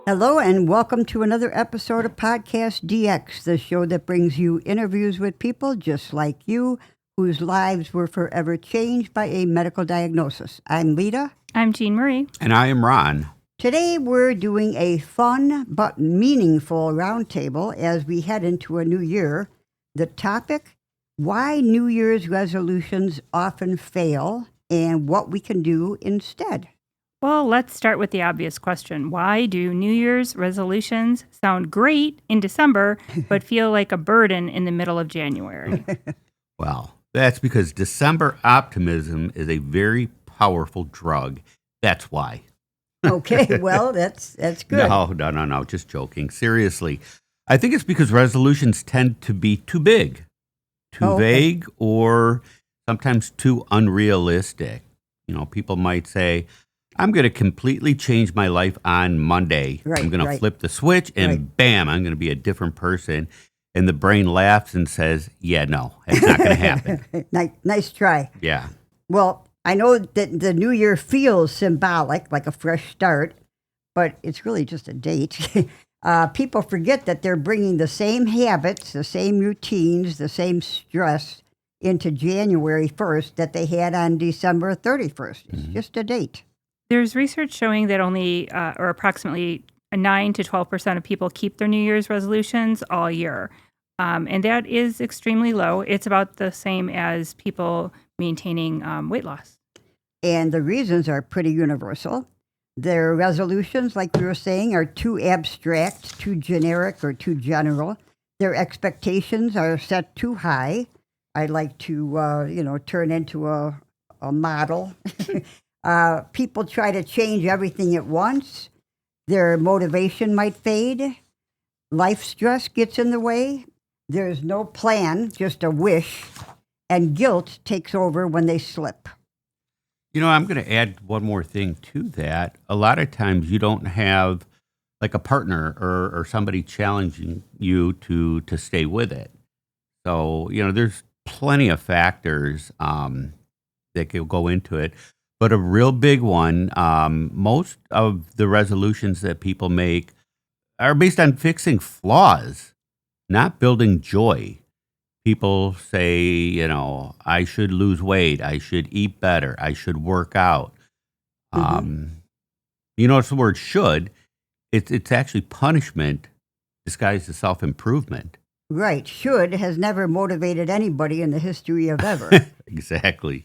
Hello and welcome to another episode of PodcastDX, the show that brings you interviews with people just like you whose lives were forever changed by a medical diagnosis. I'm Lita. I'm Jean Marie. And I am Ron. Today we're doing a fun but meaningful roundtable as we head into a new year. The topic, why New Year's resolutions often fail and what we can do instead. Well, let's start with the obvious question. Why do New Year's resolutions sound great in December, but feel like a burden in the middle of January? Well, that's because December optimism is a very powerful drug. That's why. Okay, well, that's good. No, just joking. Seriously. I think it's because resolutions tend to be too big, too vague, or sometimes too unrealistic. You know, people might say, I'm going to completely change my life on Monday. Right, I'm going to flip the switch and bam, I'm going to be a different person. And the brain laughs and says, yeah, no, it's not going to happen. Nice try. Yeah. Well, I know that the new year feels symbolic, like a fresh start, but it's really just a date. People forget that they're bringing the same habits, the same routines, the same stress into January 1st that they had on December 31st. It's just a date. There's research showing that only, or approximately 9 to 12% of people keep their New Year's resolutions all year. And that is extremely low. It's about the same as people maintaining weight loss. And the reasons are pretty universal. Their resolutions, like we were saying, are too abstract, too generic, or too general. Their expectations are set too high. I'd like to, turn into a model. People try to change everything at once. Their motivation might fade. Life stress gets in the way. There's no plan, just a wish. And guilt takes over when they slip. You know, I'm going to add one more thing to that. A lot of times you don't have like a partner or somebody challenging you to stay with it. So, there's plenty of factors that can go into it. But a real big one, most of the resolutions that people make are based on fixing flaws, not building joy. People say, I should lose weight, I should eat better, I should work out. It's the word should. It's actually punishment disguised as self-improvement. Right. Should has never motivated anybody in the history of ever. Exactly.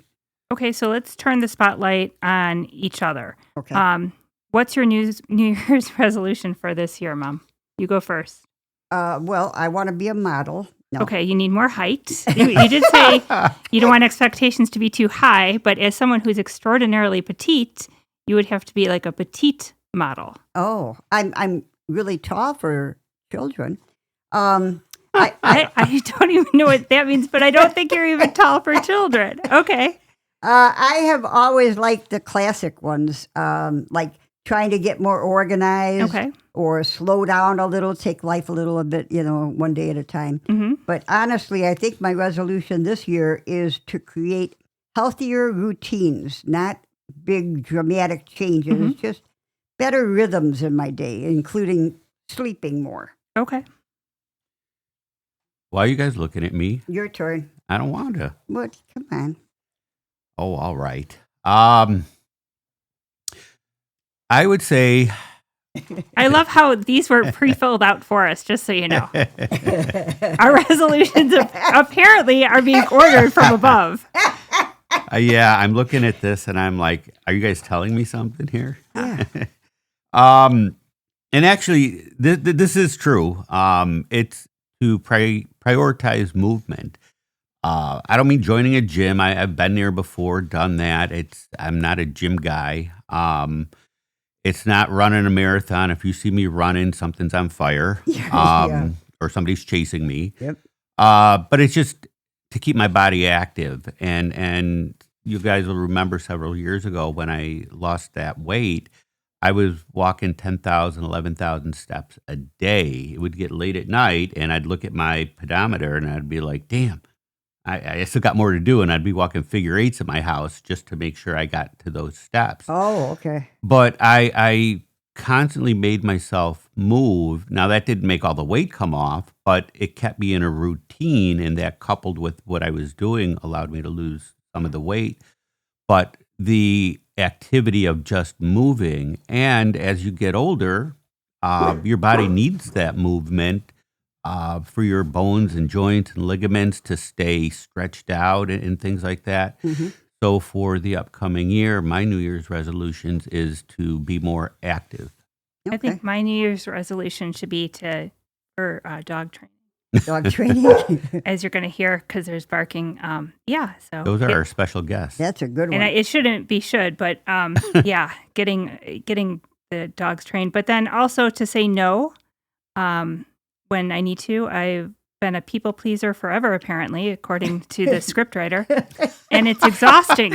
Okay, so let's turn the spotlight on each other. Okay. What's your New Year's resolution for this year, Mom? You go first. Well, I want to be a model. No. Okay, you need more height. You did say you don't want expectations to be too high, but as someone who's extraordinarily petite, you would have to be like a petite model. Oh, I'm really tall for children. I don't even know what that means, but I don't think you're even tall for children. Okay. I have always liked the classic ones, like trying to get more organized or slow down a little, take life a little bit, one day at a time. Mm-hmm. But honestly, I think my resolution this year is to create healthier routines, not big dramatic changes, just better rhythms in my day, including sleeping more. Okay. Why are you guys looking at me? Your turn. I don't want to. What? Come on. Oh, all right. I would say... I love how these were pre-filled out for us, just so you know. Our resolutions apparently are being ordered from above. Yeah, I'm looking at this and I'm like, are you guys telling me something here? Yeah. And actually, this is true. It's to prioritize movement. I don't mean joining a gym. I've been there before, done that. I'm not a gym guy. It's not running a marathon. If you see me running, something's on fire, or somebody's chasing me. Yep. But it's just to keep my body active. And you guys will remember several years ago when I lost that weight, I was walking 10,000, 11,000 steps a day. It would get late at night, and I'd look at my pedometer, and I'd be like, damn, I still got more to do, and I'd be walking figure eights at my house just to make sure I got to those steps. Oh, okay. But I constantly made myself move. Now, that didn't make all the weight come off, but it kept me in a routine, and that coupled with what I was doing allowed me to lose some of the weight. But the activity of just moving, and as you get older, your body needs that movement for your bones and joints and ligaments to stay stretched out and things like that. Mm-hmm. So for the upcoming year, my New Year's resolutions is to be more active. I think my New Year's resolution should be for dog training. Dog training. As you're going to hear, because there's barking. So Those are our special guests. That's a good one. and it shouldn't be but getting the dogs trained, but then also to say no when I need to. I've been a people pleaser forever, apparently, according to the scriptwriter, and it's exhausting.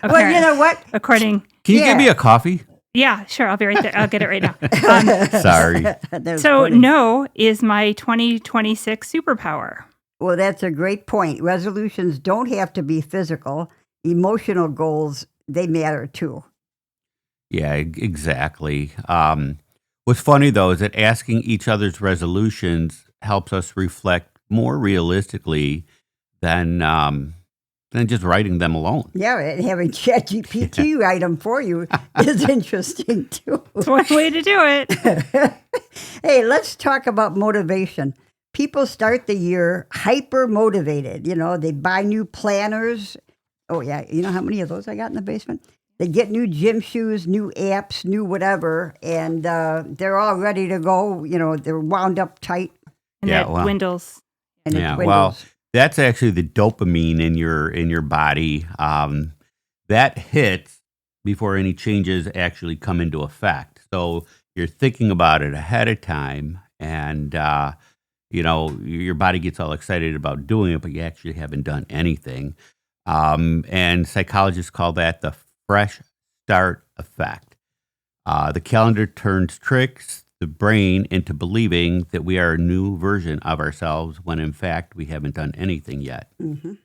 Well, you know what? According, Can you give me a coffee? yeah, sure, I'll be right there. I'll get it right now. Sorry. That's So funny. no is my 2026 superpower. Well, that's a great point. Resolutions don't have to be physical. Emotional goals, they matter too. Yeah, exactly. What's funny, though, is that asking each other's resolutions helps us reflect more realistically than just writing them alone. Yeah, and having ChatGPT write them for you is interesting too. It's one way to do it. Hey, let's talk about motivation. People start the year hyper motivated. You know, they buy new planners. Oh, yeah. You know how many of those I got in the basement? They get new gym shoes, new apps, new whatever, and they're all ready to go. You know, they're wound up tight. And Yeah, that well. dwindles. And it Yeah, dwindles. well, that's actually the dopamine in your body that hits before any changes actually come into effect. So you're thinking about it ahead of time, and your body gets all excited about doing it, but you actually haven't done anything. And psychologists call that the fresh start effect. The calendar turns tricks the brain into believing that we are a new version of ourselves when in fact we haven't done anything yet. Mhm.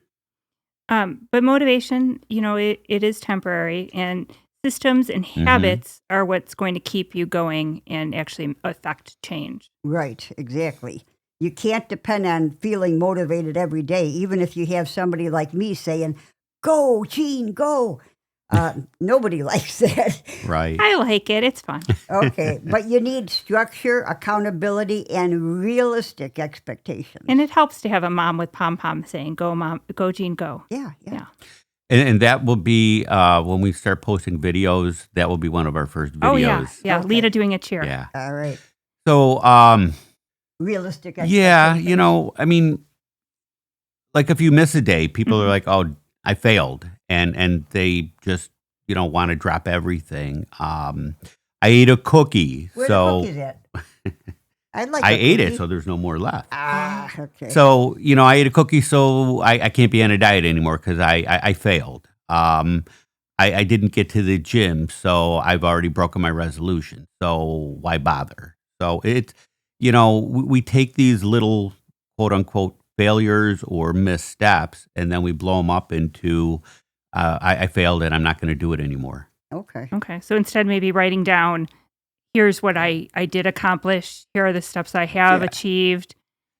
But motivation, it is temporary, and systems and habits are what's going to keep you going and actually affect change. Right, exactly. You can't depend on feeling motivated every day, even if you have somebody like me saying, "Go, Gene, go." Nobody likes that. Right. I like it. It's fun. Okay, but you need structure, accountability, and realistic expectations. And it helps to have a mom with pom-pom saying, go, mom, go, Gene, go. Yeah. And that will be when we start posting videos, that will be one of our first videos. Oh, yeah. Yeah, Okay. Lita doing a cheer. Yeah. All right. So, Realistic yeah, expectations. I mean, like if you miss a day, people are like, "Oh, I failed," and they just want to drop everything. I ate a cookie, Where so the cookies at? I'd like I a ate cookie. it, so there's no more left. Okay. So I ate a cookie, so I can't be on a diet anymore because I failed. I didn't get to the gym, so I've already broken my resolution. So why bother? So it's we take these little quote unquote failures or missteps, and then we blow them up into I failed and I'm not going to do it anymore. Okay. Okay. So instead, maybe writing down, here's what I did accomplish. Here are the steps I have achieved.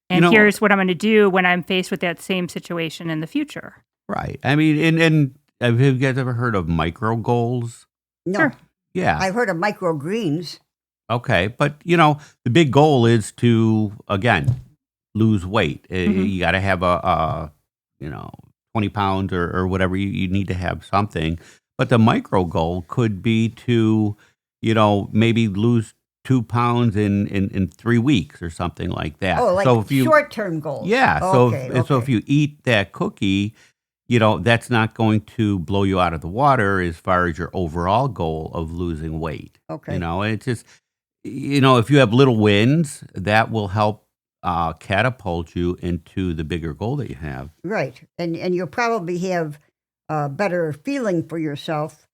And here's what I'm going to do when I'm faced with that same situation in the future. Right. I mean, and have you guys ever heard of micro goals? No. Sure. Yeah. I've heard of microgreens. Okay. But, the big goal is to, again, lose weight. You got to have a 20 pounds or whatever. You need to have something. But the micro goal could be to, maybe lose 2 pounds in 3 weeks or something like that. Oh, like so if you, short-term goals. Yeah. Okay, So if you eat that cookie, that's not going to blow you out of the water as far as your overall goal of losing weight. Okay. And it's just, if you have little wins, that will help catapult you into the bigger goal that you have. Right. And you'll probably have a better feeling for yourself.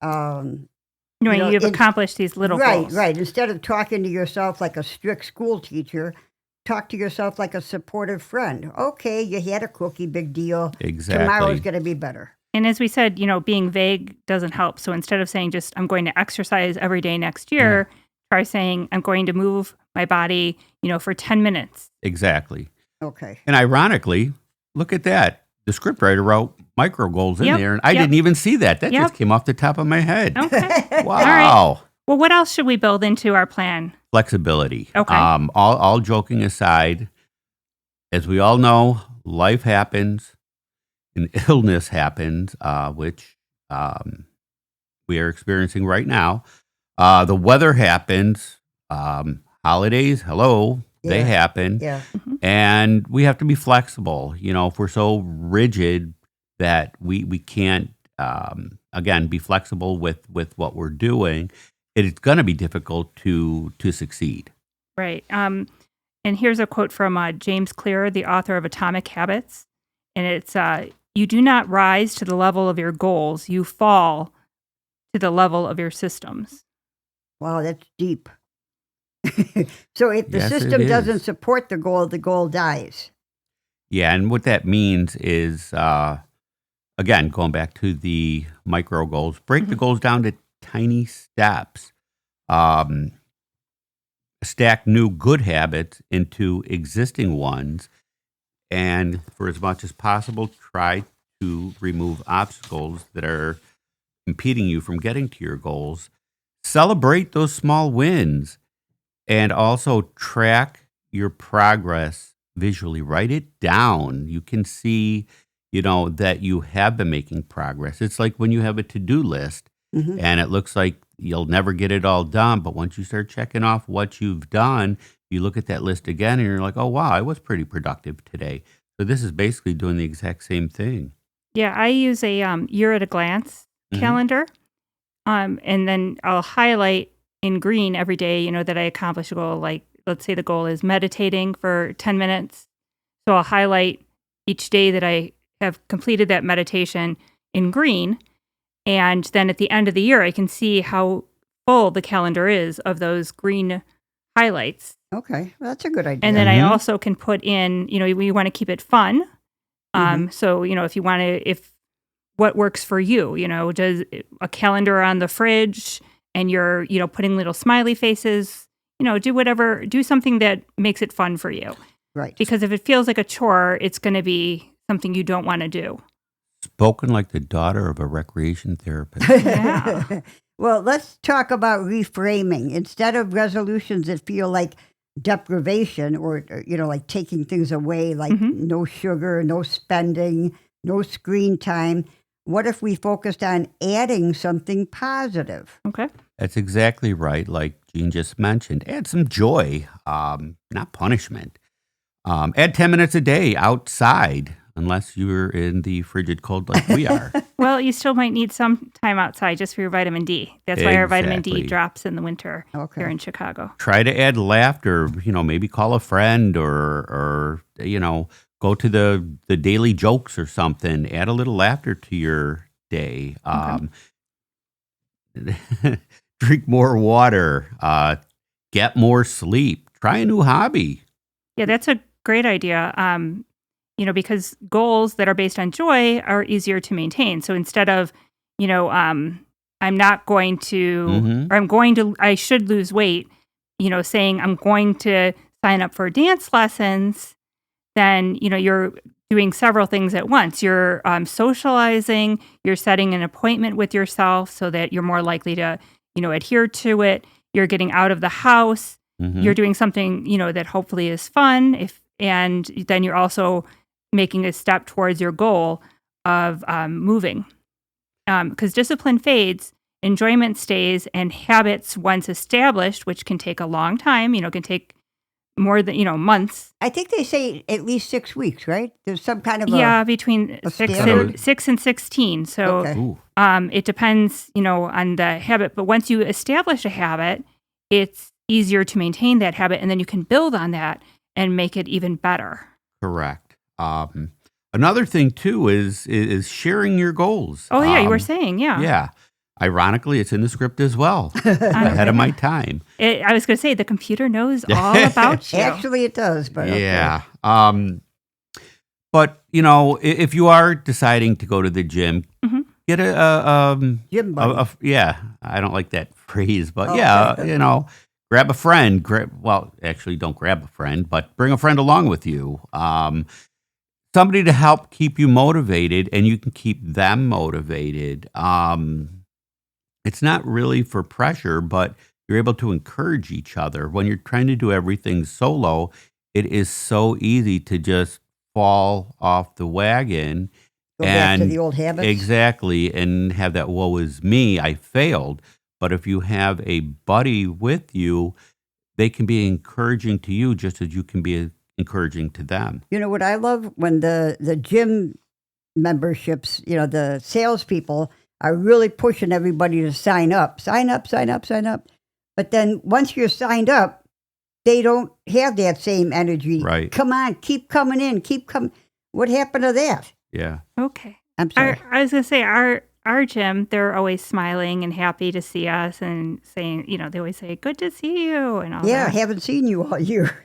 You've accomplished these little goals. Right. Instead of talking to yourself like a strict school teacher, talk to yourself like a supportive friend. Okay, you had a cookie, big deal. Exactly. Tomorrow's going to be better. And as we said, being vague doesn't help. So instead of saying just, I'm going to exercise every day next year, try saying, I'm going to move my body, for 10 minutes. Exactly. Okay. And ironically, look at that. The scriptwriter wrote micro goals in there, and I didn't even see that. That just came off the top of my head. Okay. Wow. All right. Well, what else should we build into our plan? Flexibility. Okay. All joking aside, as we all know, life happens and illness happens, which we are experiencing right now. The weather happens. Holidays, they happen. Yeah. And we have to be flexible. If we're so rigid that we can't, again, be flexible with what we're doing, it's going to be difficult to succeed. Right. And here's a quote from James Clear, the author of Atomic Habits. And it's, you do not rise to the level of your goals. You fall to the level of your systems. Wow, that's deep. So if the Yes, it system is. doesn't support the goal dies. Yeah, and what that means is, again, going back to the micro goals, break the goals down to tiny steps. Stack new good habits into existing ones, and for as much as possible, try to remove obstacles that are impeding you from getting to your goals. Celebrate those small wins, and also track your progress visually. Write it down. You can see, that you have been making progress. It's like when you have a to-do list, and it looks like you'll never get it all done. But once you start checking off what you've done, you look at that list again and you're like, oh, wow, I was pretty productive today. So this is basically doing the exact same thing. Yeah, I use a year at a glance calendar. And then I'll highlight in green every day, that I accomplish a goal. Like, let's say the goal is meditating for 10 minutes. So I'll highlight each day that I have completed that meditation in green. And then at the end of the year, I can see how full the calendar is of those green highlights. Okay, well, that's a good idea. And then I also can put in, we want to keep it fun. So, if you want to, what works for you, does a calendar on the fridge and you're, putting little smiley faces, do something that makes it fun for you. Right. Because if it feels like a chore, it's going to be something you don't want to do. Spoken like the daughter of a recreation therapist. Yeah. Well, let's talk about reframing. Instead of resolutions that feel like deprivation or, like taking things away, like no sugar, no spending, no screen time, what if we focused on adding something positive? Okay. That's exactly right. Like Jean just mentioned, add some joy, not punishment. Add 10 minutes a day outside, unless you're in the frigid cold like we are. Well, you still might need some time outside just for your vitamin D. That's why our vitamin D Exactly. drops in the winter here in Chicago. Try to add laughter, maybe call a friend or go to the daily jokes or something. Add a little laughter to your day. Drink more water. Get more sleep. Try a new hobby. Yeah, that's a great idea. Because goals that are based on joy are easier to maintain. So instead of, I'm not going to, or I should lose weight, saying I'm going to sign up for dance lessons, then, you're doing several things at once. You're socializing, you're setting an appointment with yourself so that you're more likely to, adhere to it. You're getting out of the house. You're doing something, that hopefully is fun. And then you're also making a step towards your goal of moving. Because discipline fades, enjoyment stays, and habits once established, which can take a long time, can take more than, months. I think they say at least 6 weeks, right? There's some kind of between a 6 standard? and 16. So Okay. it depends, on the habit. But once you establish a habit, it's easier to maintain that habit, and then you can build on that and make it even better. Correct. Another thing too is sharing your goals. Oh yeah, you were saying, yeah. Yeah. Ironically, it's in the script as well. Ahead of my time. I was going to say the computer knows all about you. Actually, it does, but okay. Yeah. But if you are deciding to go to the gym, Get Gym buddy. yeah. I don't like that phrase, but Oh, yeah, okay. grab a friend. Well, actually, don't grab a friend, but bring a friend along with you. Somebody to help keep you motivated, and you can keep them motivated. It's not really for pressure, but you're able to encourage each other. When you're trying to do everything solo, it is so easy to just fall off the wagon. Go back to And the old habits. exactly, and have that woe is me, I failed. But if you have a buddy with you, they can be encouraging to you just as you can be encouraging to them. You know what I love? When the gym memberships, the salespeople are really pushing everybody to sign up. Sign up, sign up, sign up. But then once you're signed up, they don't have that same energy. Right. Come on, keep coming in, keep coming. What happened to that? Yeah. Okay. I'm sorry. I was going to say, our gym, they're always smiling and happy to see us and saying, they always say, good to see you and all Yeah, I that. haven't seen you all year.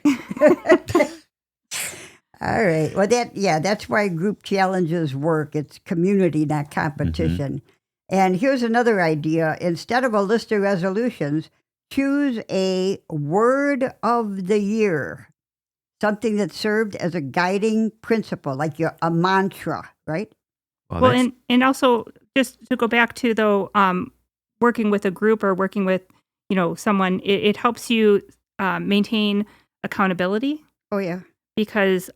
All right. Well, that's why group challenges work. It's community, not competition. And here's another idea. Instead of a list of resolutions, choose a word of the year, something that served as a guiding principle, like a mantra, right? Well, and also just to go back to though, working with a group or working with, someone, it helps you maintain accountability. Oh, yeah. Because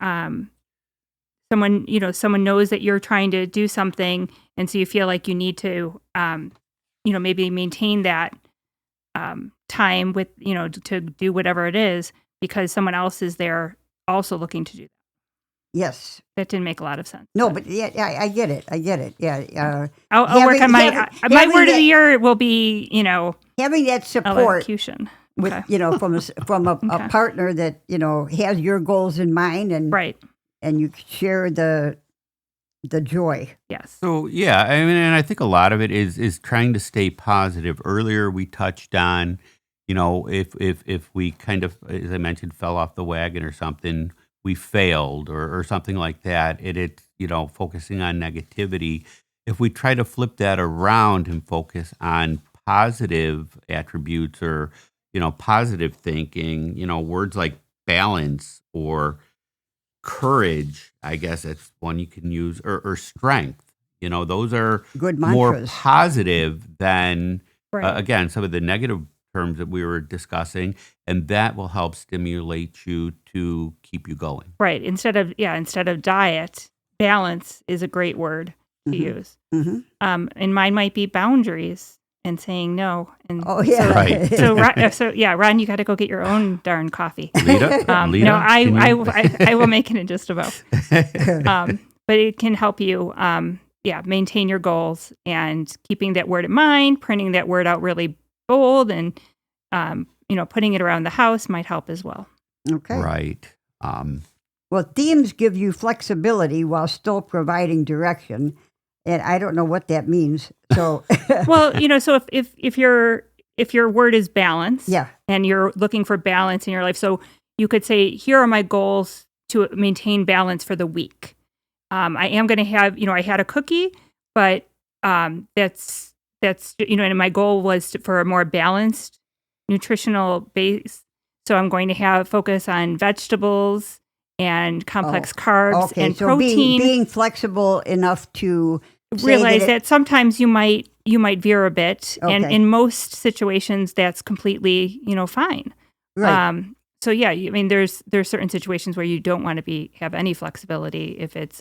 someone knows that you're trying to do something, and so you feel like you need to maybe maintain that time with to do whatever it is because someone else is there also looking to do that. Yes. That didn't make a lot of sense. No, but yeah, I get it. Yeah. I'll work on my word of the year will be having that support elocution. with Okay. from a partner that has your goals in mind, and Right. and you share the joy. Yes. So yeah, I mean, and I think a lot of it is trying to stay positive. Earlier, we touched on, if we kind of, as I mentioned, fell off the wagon or something, we failed or something like that. It's focusing on negativity. If we try to flip that around and focus on positive attributes or positive thinking, words like balance or courage, I guess that's one you can use, or strength. Those are Good more mantras. positive than, Right. again, some of the negative terms that we were discussing, and that will help stimulate you to keep you going. Right. Instead of diet, balance is a great word to use. Mm-hmm. And mine might be boundaries and saying no. And Oh yeah. Right. so Ron, you got to go get your own darn coffee. Lita, No, can you- I will make it in just about. But it can help you, maintain your goals and keeping that word in mind, printing that word out really bold, and putting it around the house might help as well. Okay. Right. Well, themes give you flexibility while still providing direction, and I don't know what that means. So Well, so if your word is balance, yeah. and you're looking for balance in your life, so you could say, here are my goals to maintain balance for the week. I am going to have, I had a cookie, but that's and my goal was for a more balanced nutritional base. So I'm going to focus on vegetables and complex carbs Okay. and So protein. being flexible enough to say Realize that that sometimes you might veer a bit, and Okay. in most situations that's completely fine. right. So yeah, I mean there's certain situations where you don't want to have any flexibility if it's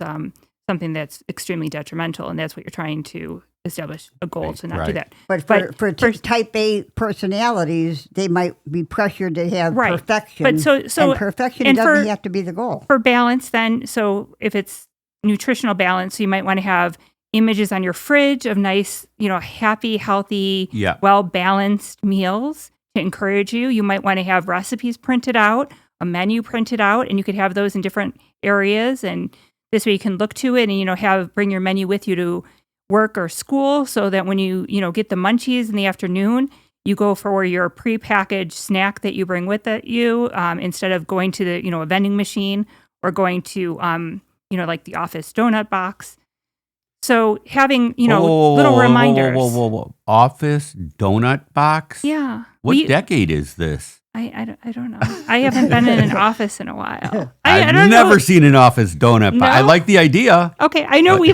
something that's extremely detrimental, and that's what you're trying to establish a goal to not do Right. that. But for for- type A personalities, they might be pressured to have Right. perfection. But so and perfection and doesn't for- have to be the goal. For balance, then, so if it's nutritional balance, so you might want to have images on your fridge of nice, happy, healthy, Yeah. well-balanced meals to encourage you. You might want to have recipes printed out, a menu printed out, and you could have those in different areas. And this way you can look to it and, bring your menu with you to work or school so that when you get the munchies in the afternoon, you go for your prepackaged snack that you bring with you instead of going to the, a vending machine or going to, like the office donut box. So having, little reminders. Whoa. Office donut box? Yeah. What decade is this? I don't know. I haven't been in an office in a while. I've never seen an office donut box. I like the idea. Okay. I know hey,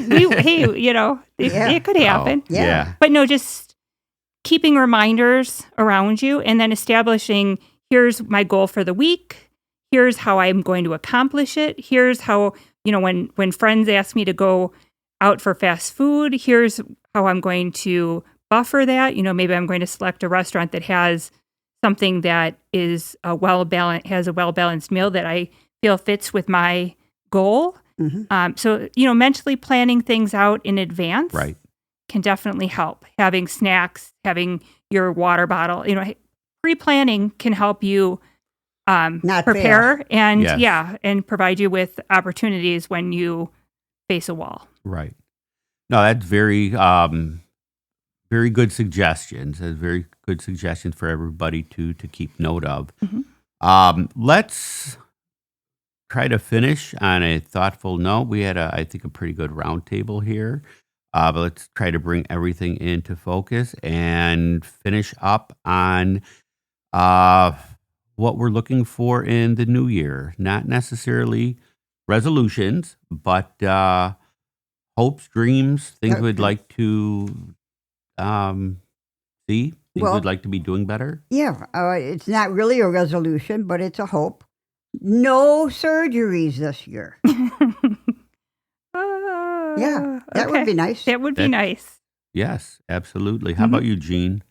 it could happen. Oh, yeah. But no, just keeping reminders around you and then establishing, here's my goal for the week. Here's how I'm going to accomplish it. Here's how, when friends ask me to go out for fast food, here's how I'm going to buffer that. Maybe I'm going to select a restaurant that has something that is has a well-balanced meal that I feel fits with my goal. Mm-hmm. So, mentally planning things out in advance can definitely help. Having snacks, having your water bottle, pre-planning can help you Not prepare fail. and Yes. and provide you with opportunities when you face a wall. Right. No, that's very, very good suggestions. That's very good suggestions for everybody to keep note of. Mm-hmm. Let's try to finish on a thoughtful note. We had, I think, a pretty good roundtable here. But let's try to bring everything into focus and finish up on what we're looking for in the new year. Not necessarily resolutions, but hopes, dreams, things we'd like to see, things we'd like to be doing better. Yeah, it's not really a resolution, but it's a hope. No surgeries this year. Yeah, that would be nice. That would be nice. Yes, absolutely. How about you, Jean?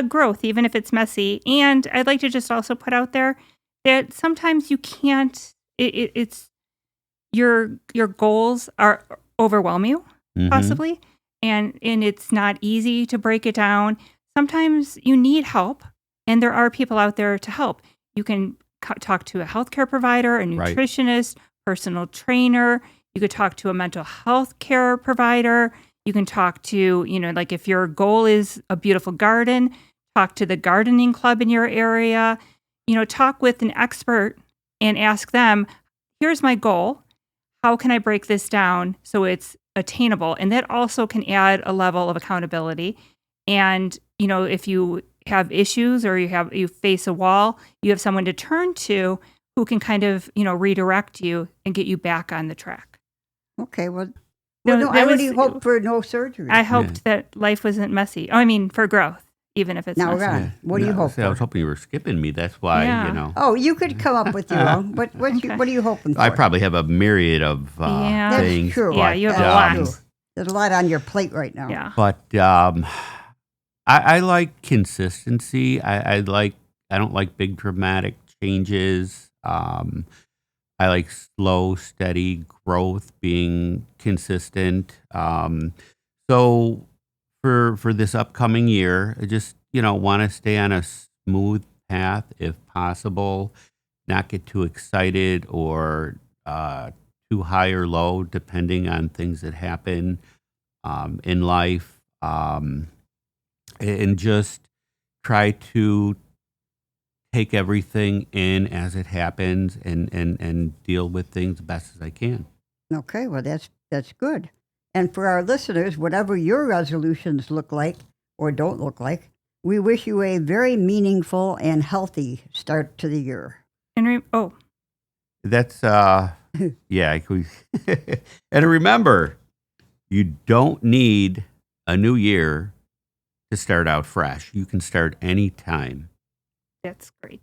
Growth, even if it's messy. And I'd like to just also put out there that sometimes you can't, it's your goals are overwhelm you, possibly. And it's not easy to break it down. Sometimes you need help, and there are people out there to help. You can talk to a healthcare provider, a nutritionist, personal trainer. You could talk to a mental health care provider. You can talk to, like if your goal is a beautiful garden, talk to the gardening club in your area. Talk with an expert and ask them, here's my goal. How can I break this down so it's attainable? And that also can add a level of accountability. And, if you have issues or you face a wall, you have someone to turn to who can kind of, redirect you and get you back on the track. Okay, well, No, no, that I was- really hope for no surgery. I hoped that life wasn't messy. Oh, I mean, for growth, even if it's Now, messy. Ron, what do you hope See, I was for? hoping you were skipping me. That's why, Yeah. Oh, you could come up with your own. What are you hoping for? I probably have a myriad of Yeah. That's things. true. Yeah, but, you have a That's lot. true. There's a lot on your plate right now. Yeah. But I like consistency. I don't like big dramatic changes. I like slow, steady growth, being consistent. So for this upcoming year, I just want to stay on a smooth path if possible, not get too excited or too high or low, depending on things that happen in life, and just try to take everything in as it happens and deal with things best as I can. Okay, well, that's good. And for our listeners, whatever your resolutions look like or don't look like, we wish you a very meaningful and healthy start to the year. And That's yeah. And remember, you don't need a new year to start out fresh. You can start anytime. that's great.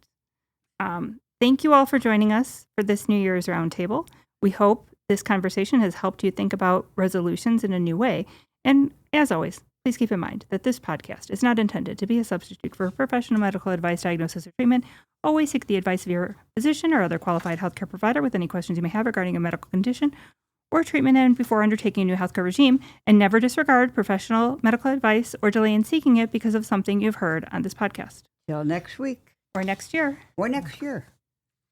Thank you all for joining us for this New Year's Roundtable. We hope this conversation has helped you think about resolutions in a new way. And as always, please keep in mind that this podcast is not intended to be a substitute for professional medical advice, diagnosis, or treatment. Always seek the advice of your physician or other qualified healthcare provider with any questions you may have regarding a medical condition or treatment and before undertaking a new healthcare regime, and never disregard professional medical advice or delay in seeking it because of something you've heard on this podcast. Till next week Or next year. or next year.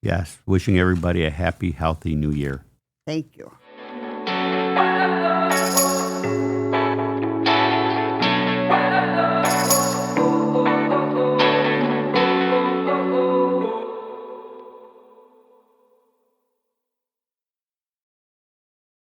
Yes. Wishing everybody a happy, healthy new year. Thank you.